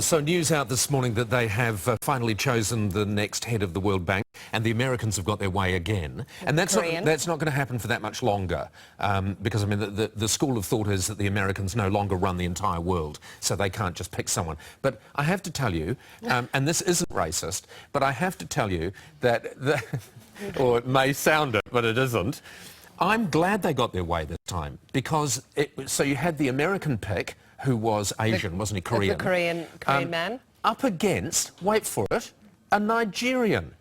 So news out this morning that they have finally chosen the next head of the World Bank, and the Americans have got their way again. And that's not going to happen for that much longer, because I mean the school of thought is that the Americans no longer run the entire world, so they can't just pick someone. But I have to tell you, and this isn't racist, but I have to tell you that, or it may sound it, but it isn't. I'm glad they got their way this time, because so you had the American pick, who was Asian, wasn't he? Korean. The Korean man. Up against, wait for it, a Nigerian.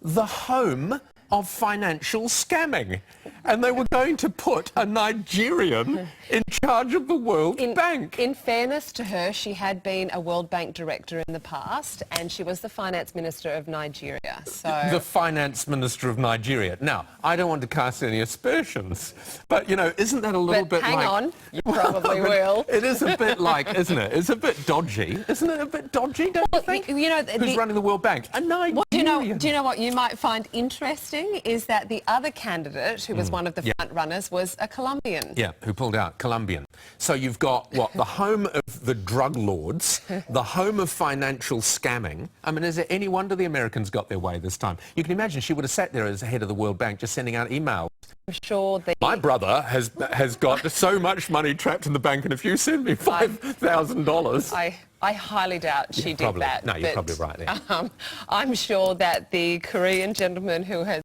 The home of financial scamming. And they were going to put a Nigerian in charge of the World Bank. In fairness to her, she had been a World Bank director in the past, and she was the finance minister of Nigeria. So the finance minister of Nigeria. Now, I don't want to cast any aspersions, but, you know, isn't that a little bit hang like... on, you probably will. It is a bit like, isn't it? It's a bit dodgy. Isn't it a bit dodgy, don't you think? You know, who's running the World Bank? A Nigerian. Well, do you know what you might find interesting is that the other candidate, who was one of the front runners, was a Colombian. Yeah, who pulled out, Colombian. So you've got, what, the home of the drug lords, the home of financial scamming. I mean, is it any wonder the Americans got their way this time? You can imagine she would have sat there as the head of the World Bank just sending out emails. I'm sure My brother has got so much money trapped in the bank, and if you send me $5,000... I highly doubt she did that. No, you're probably right there. I'm sure that the Korean gentleman who has